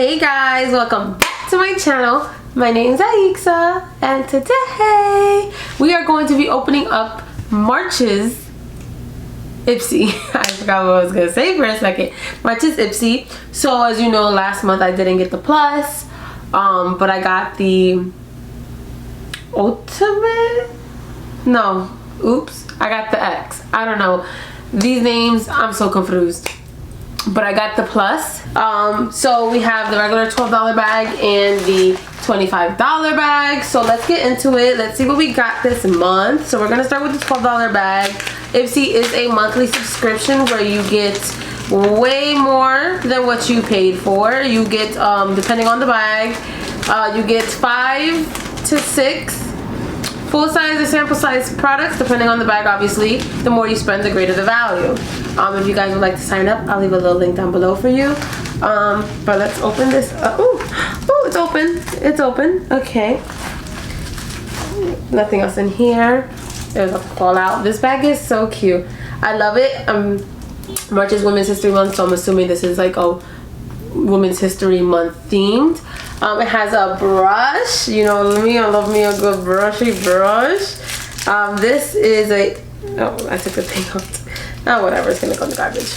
Hey guys, welcome back to my channel. My name's Aixa, and today we are going to be opening up March's Ipsy. I forgot what I was gonna say for a second. March's Ipsy. So as you know, last month I didn't get the plus, but I got the ultimate. No, oops, I got the X. I don't know these names. I'm so confused. But I got the plus. So we have the regular $12 bag and the $25 bag. So let's get into it. Let's see what we got this month. So we're gonna start with the $12 bag. Ipsy is a monthly subscription where you get way more than what you paid for. You get, depending on the bag, you get 5 to 6 full size or sample size products, depending on the bag. Obviously, the more you spend, the greater the value. If you guys would like to sign up, I'll leave a little link down below for you. But let's open this up. Oh, it's open. It's open. Okay. Nothing else in here. There's a call out. This bag is so cute. I love it. March is Women's History Month, so I'm assuming this is like a Women's History Month themed. It has a brush. You know me, I love me a good brushy brush. This is a, oh, I took the thing out. Oh, whatever, it's gonna go in the garbage.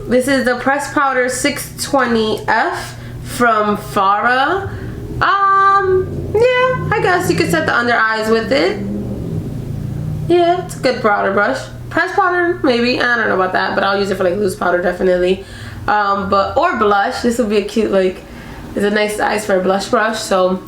This is the Press Powder 620F from Farah. Yeah, I guess you could set the under eyes with it. Yeah, it's a good powder brush. Press powder, maybe, I don't know about that, but I'll use it for like loose powder, definitely. Or blush. This would be a cute, like, it's a nice size for a blush brush, so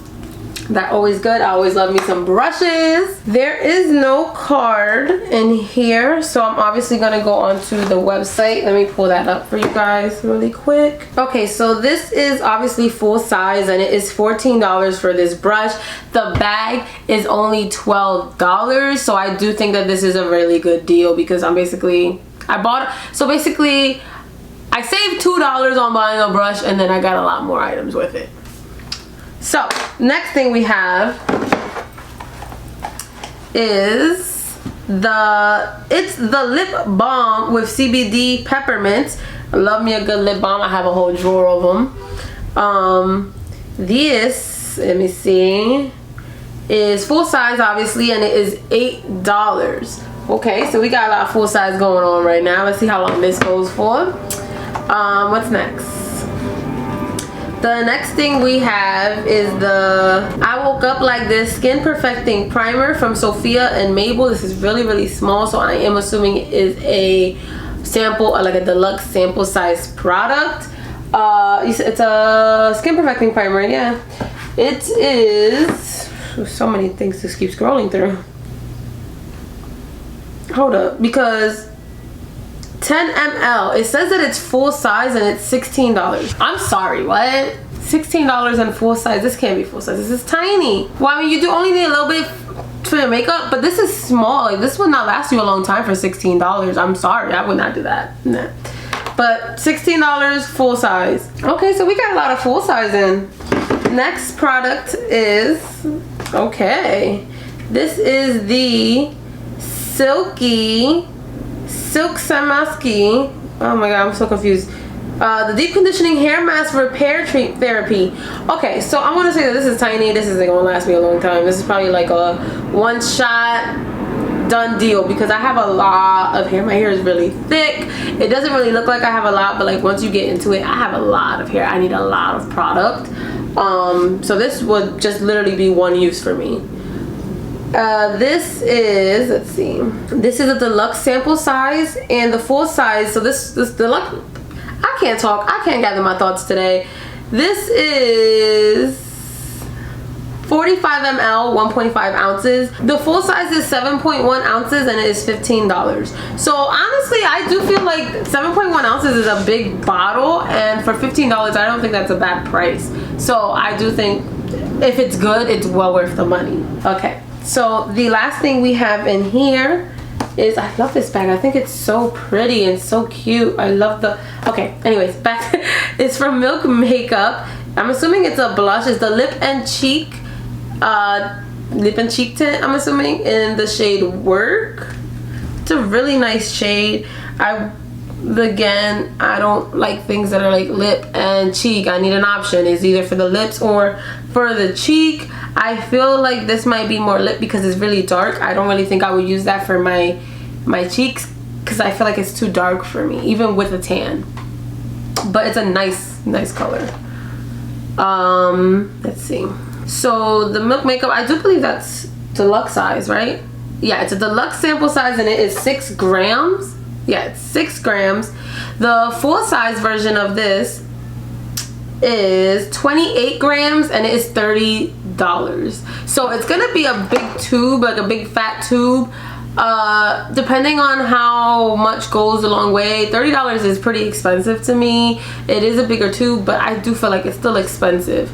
that's always good. I always love me some brushes. There is no card in here, so I'm obviously gonna go onto the website. Let me pull that up for you guys really quick. Okay, so this is obviously full size, and it is $14 for this brush. The bag is only $12, so I do think that this is a really good deal because I saved $2 on buying a brush, and then I got a lot more items with it. So next thing we have is the lip balm with CBD Peppermint. I love me a good lip balm. I have a whole drawer of them. This, let me see, is full size obviously, and it is $8. Okay, so we got a lot of full size going on right now. Let's see how long this goes for. What's next? The next thing we have is the I Woke Up Like This Skin Perfecting Primer from Sophia and Mabel. This is really, really small, so I am assuming it is a sample, like a deluxe sample size product. It's a skin perfecting primer, yeah. It is, so many things to keep scrolling through. Hold up, because 10 ml. It says that it's full size and it's $16. I'm sorry, what? $16 and full size? This can't be full size. This is tiny. Well, I mean, you do only need a little bit for your makeup, but this is small. Like, this would not last you a long time for $16. I'm sorry, I would not do that. Nah. But $16 full size. Okay, so we got a lot of full size in. Next product is, okay, this is the Silk Samaski. Oh my god, I'm so confused. The deep conditioning hair mask repair therapy. Okay, so I want to say that this is tiny. This isn't gonna last me a long time. This is probably like a one shot done deal because I have a lot of hair. My hair is really thick. It doesn't really look like I have a lot, but like once you get into it, I have a lot of hair. I need a lot of product. So this would just literally be one use for me. This is, let's see, this is a deluxe sample size and the full size. So this deluxe, I can't talk, I can't gather my thoughts today. This is 45 ml, 1.5 ounces. The full size is 7.1 ounces and it is $15. So honestly, I do feel like 7.1 ounces is a big bottle, and for $15, I don't think that's a bad price. So I do think if it's good, it's well worth the money. Okay. So the last thing we have in here is, I love this bag. I think it's so pretty and so cute. I love the, okay, anyways, back. It's from Milk Makeup. I'm assuming it's a blush. It's the lip and cheek tint, I'm assuming, in the shade Work. It's a really nice shade. I again, I don't like things that are like lip and cheek. I need an option. It's either for the lips or for the cheek. I feel like this might be more lip because it's really dark. I don't really think I would use that for my cheeks because I feel like it's too dark for me, even with a tan. But it's a nice color. Let's see. So the Milk Makeup, I do believe that's deluxe size, right? Yeah, it's a deluxe sample size and it is 6 grams. Yeah, it's 6 grams. The full size version of this is 28 grams and it is $30. So it's gonna be a big tube, like a big fat tube. Depending on how much goes a long way, $30 is pretty expensive to me. It is a bigger tube, but I do feel like it's still expensive.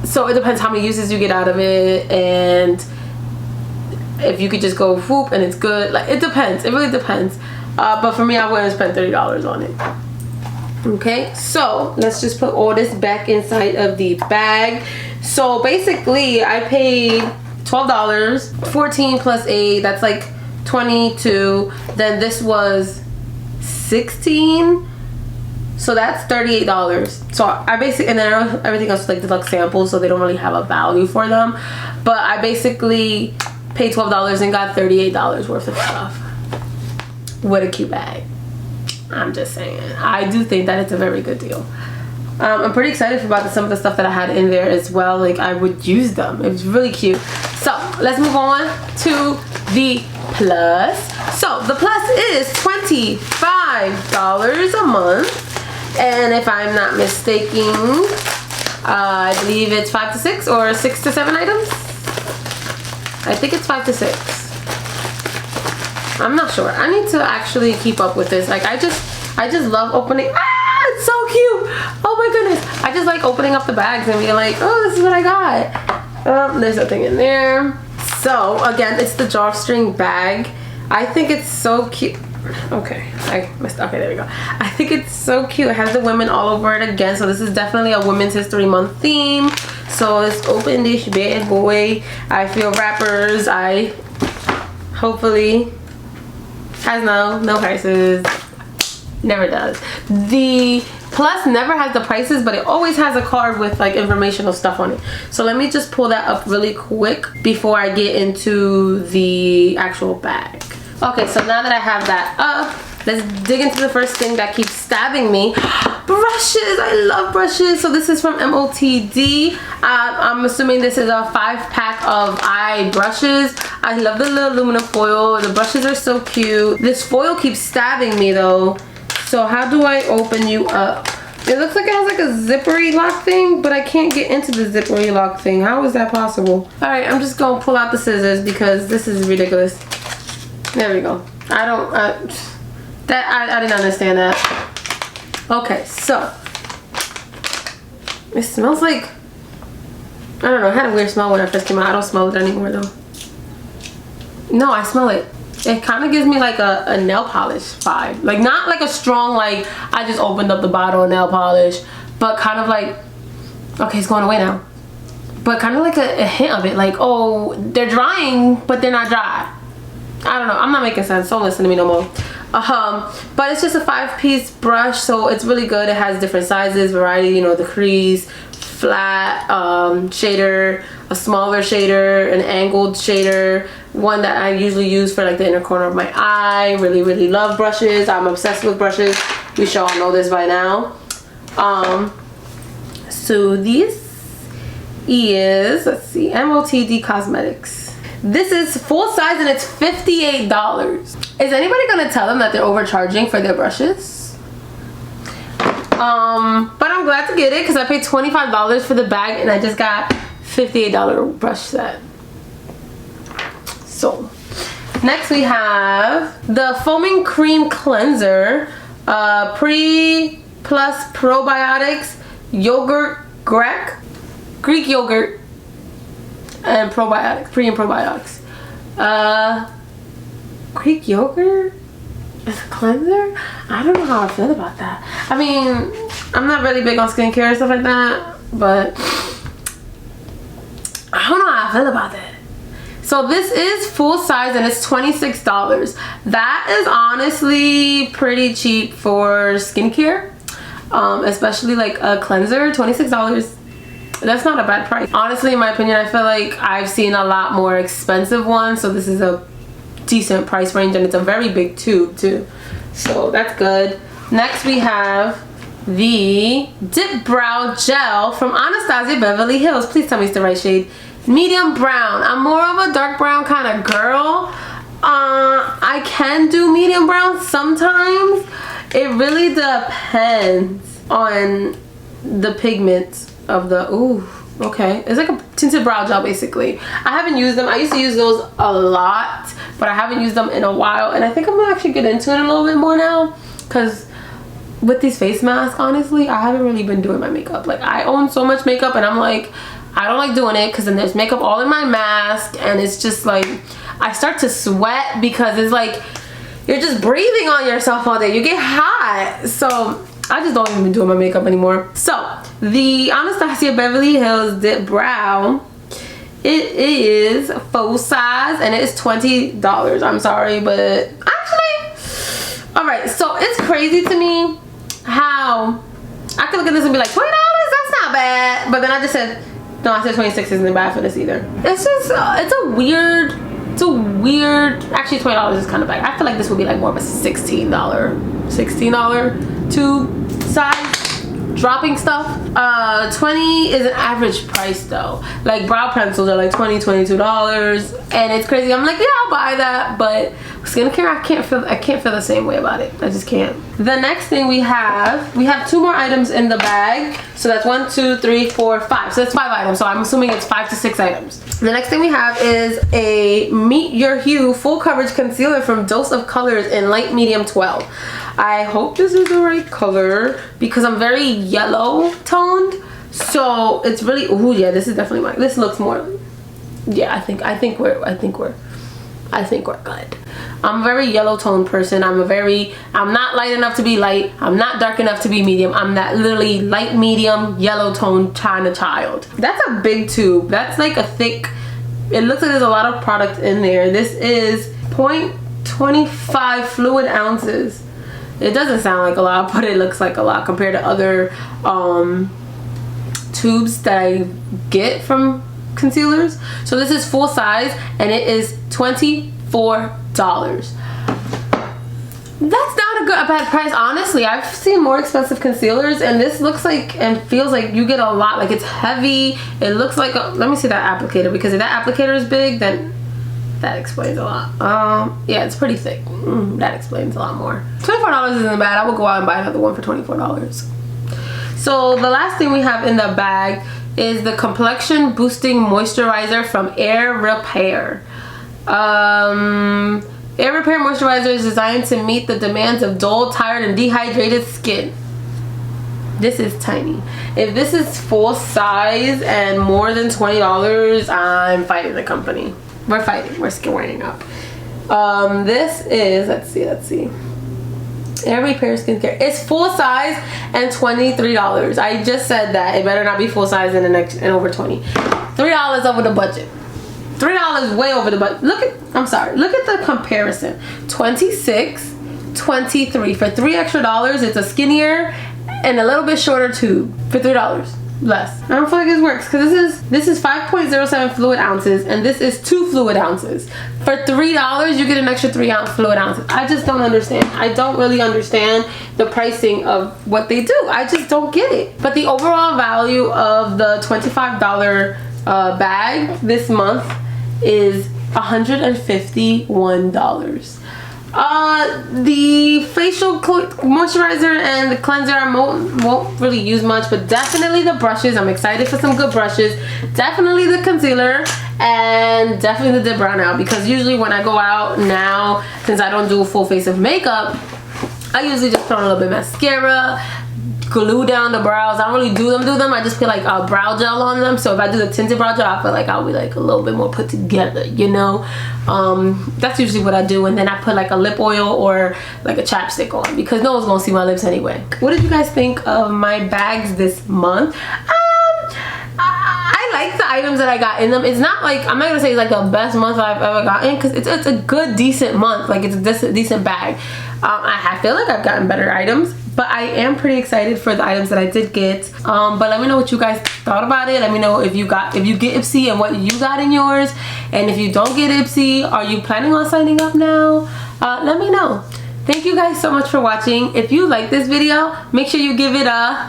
So it depends how many uses you get out of it, and if you could just go whoop and it's good. Like, it depends. It really depends. But for me, I wouldn't spend $30 on it. Okay, so let's just put all this back inside of the bag. So basically, I paid $12, 14 plus 8, that's like 22. Then this was 16, so that's $38. So I basically, and then everything else is like deluxe samples, so they don't really have a value for them. But I basically paid $12 and got $38 worth of stuff with a cute bag. I'm just saying, I do think that it's a very good deal. I'm pretty excited about some of the stuff that I had in there as well. Like, I would use them. It was really cute. So let's move on to the plus. So the plus is $25 a month, and if I'm not mistaken, I believe it's 5 to 6 or 6 to 7 items. I think it's 5 to 6. I'm not sure. I need to actually keep up with this. Like, I just love opening. It's so cute. Oh my goodness. I just like opening up the bags and being like, oh, this is what I got. There's nothing in there. So again, it's the drawstring bag. I think it's so cute. Okay, I missed. Okay, there we go. I think it's so cute. It has the women all over it again. So this is definitely a Women's History Month theme. So let's open this bad boy. I feel wrappers. Hopefully has no prices. Never does. The plus never has the prices, but it always has a card with like informational stuff on it. So let me just pull that up really quick before I get into the actual bag. Okay, so now that I have that up, let's dig into the first thing that keeps stabbing me. Brushes. I love brushes. So this is from MOTD. I'm assuming this is a 5-pack of eye brushes. I love the little aluminum foil. The brushes are so cute. This foil keeps stabbing me though. So how do I open you up? It looks like it has like a zippery lock thing, but I can't get into the zippery lock thing. How is that possible? Alright, I'm just gonna pull out the scissors because this is ridiculous. There we go. I didn't understand that. Okay, so it smells like, I don't know, it had a weird smell when I first came out. I don't smell it anymore though. No, I smell it. It kind of gives me like a nail polish vibe. Like, not like a strong, like, I just opened up the bottle of nail polish, but kind of like, okay, it's going away now. But kind of like a hint of it. Like, oh, they're drying, but they're not dry. I don't know. I'm not making sense. Don't listen to me no more. But it's just a 5-piece brush, so it's really good. It has different sizes, variety, you know, the crease, flat, shader, a smaller shader, an angled shader, one that I usually use for like the inner corner of my eye. Really love brushes. I'm obsessed with brushes. You should all know this by now. So this is, let's see, MOTD Cosmetics. This is full size and it's $58. Is anybody gonna tell them that they're overcharging for their brushes? But I'm glad to get it because I paid $25 for the bag and I just got $58 brush set. So next we have the Foaming Cream Cleanser, Pre-Plus Probiotics, Yogurt Greek yogurt, and probiotics, pre and probiotics. Greek yogurt as a cleanser? I don't know how I feel about that. I mean, I'm not really big on skincare and stuff like that, but I don't know how I feel about that. So this is full size and it's $26. That is honestly pretty cheap for skincare, especially like a cleanser. $26, that's not a bad price. Honestly, in my opinion, I feel like I've seen a lot more expensive ones, so this is a decent price range, and it's a very big tube too, so that's good. Next we have the Dip Brow Gel from Anastasia Beverly Hills. Please tell me it's the right shade. Medium brown. I'm more of a dark brown kind of girl. I can do medium brown sometimes. It really depends on the pigment of the, ooh, okay. It's like a tinted brow gel basically. I haven't used them. I used to use those a lot, but I haven't used them in a while, and I think I'm gonna actually get into it a little bit more now, because with these face masks, honestly, I haven't really been doing my makeup. Like, I own so much makeup, and I'm like, I don't like doing it because then there's makeup all in my mask, and it's just like, I start to sweat because it's like you're just breathing on yourself all day. You get hot. So I just don't even do my makeup anymore. So the Anastasia Beverly Hills Dip Brow, it is full size and it is $20. I'm sorry, but actually, all right, so it's crazy to me how I could look at this and be like, $20, that's not bad, but then I just said, no, I said 26 isn't bad for this either. It's just, it's a weird, actually $20 is kind of bad. I feel like this would be like more of a $16 tube size dropping stuff. 20 is an average price though. Like brow pencils are like $20, $22, and it's crazy. I'm like, yeah, I'll buy that, but skincare, I can't feel the same way about it. I just can't. The next thing we have two more items in the bag. So that's 1, 2, 3, 4, 5. So that's 5 items. So I'm assuming it's 5 to 6 items. The next thing we have is a Meet Your Hue full coverage concealer from Dose of Colors in light medium 12. I hope this is the right color because I'm very yellow toned. So it's really, ooh, yeah, this is definitely mine. This looks more, yeah, I think we're good. I'm a very yellow toned person. I'm not light enough to be light. I'm not dark enough to be medium. I'm that literally light medium yellow toned kind of child. That's a big tube. That's like a thick, it looks like there's a lot of product in there. This is 0.25 fluid ounces. It doesn't sound like a lot, but it looks like a lot compared to other tubes that I get from concealers. So this is full size and it is $24. That's not a bad price, honestly. I've seen more expensive concealers, and this looks like and feels like you get a lot. Like, it's heavy. It looks like let me see that applicator, because if that applicator is big, then that explains a lot. Yeah, it's pretty thick. That explains a lot more. $24 isn't bad. I would go out and buy another one for $24. So the last thing we have in the bag is the Complexion Boosting Moisturizer from Air Repair. Air Repair Moisturizer is designed to meet the demands of dull, tired, and dehydrated skin. This is tiny. If this is full size and more than $20, I'm fighting the company. We're fighting. We're squaring up. This is, let's see. Air Repair Skincare. It's full size and $23. I just said that. It better not be full size and over $20. $3 over the budget. $3 way over the budget. Look at the comparison. 26, 23. For $3 extra, it's a skinnier and a little bit shorter tube for $3 less. I don't feel like this works because this is 5.07 fluid ounces and this is 2 fluid ounces. For $3, you get an extra 3 fluid ounces. I just don't understand. I don't really understand the pricing of what they do. I just don't get it. But the overall value of the $25 bag this month is $151. The facial moisturizer and the cleanser I won't really use much, but definitely the brushes. I'm excited for some good brushes. Definitely the concealer and definitely the dip brow now, because usually when I go out now, since I don't do a full face of makeup, I usually just put on a little bit of mascara, glue down the brows. I don't really do them. I just put like a brow gel on them. So if I do the tinted brow gel, I feel like I'll be like a little bit more put together, you know. That's usually what I do, and then I put like a lip oil or like a chapstick on because no one's gonna see my lips anyway. What did you guys think of my bags this month? I like the items that I got in them. It's not like, I'm not gonna say it's like the best month I've ever gotten, because it's a good, decent month. Like, it's a decent bag. I feel like I've gotten better items, but I am pretty excited for the items that I did get. But let me know what you guys thought about it. Let me know if you get Ipsy and what you got in yours. And if you don't get Ipsy, are you planning on signing up now? Let me know. Thank you guys so much for watching. If you like this video, make sure you give it a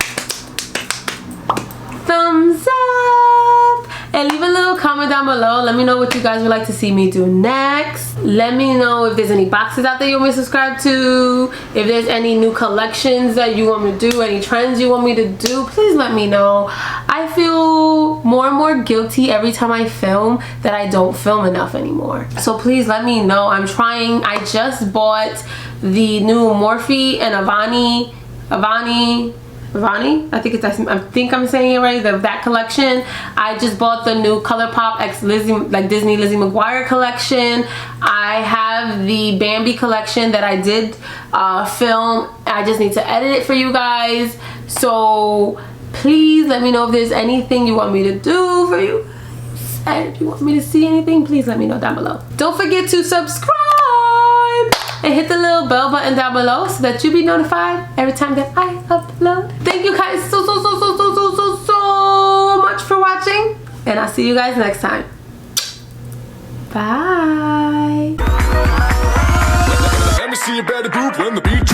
thumbs up and leave a little comment down below. Let me know what you guys would like to see me do next. Let me know if there's any boxes out there you want me to subscribe to, if there's any new collections that you want me to do, any trends you want me to do. Please let me know. I feel more and more guilty every time I film that I don't film enough anymore, so please let me know. I'm trying. I just bought the new Morphe and Avani, I think I'm saying it right, that collection. I just bought the new ColourPop X Disney Lizzie McGuire collection. I have the Bambi collection that I did film. I just need to edit it for you guys. So please let me know if there's anything you want me to do for you. And if you want me to see anything, please let me know down below. Don't forget to subscribe and hit the little bell button down below so that you'll be notified every time that I upload. Thank you guys so much for watching, and I'll see you guys next time. Bye. Let me see you better group when the beat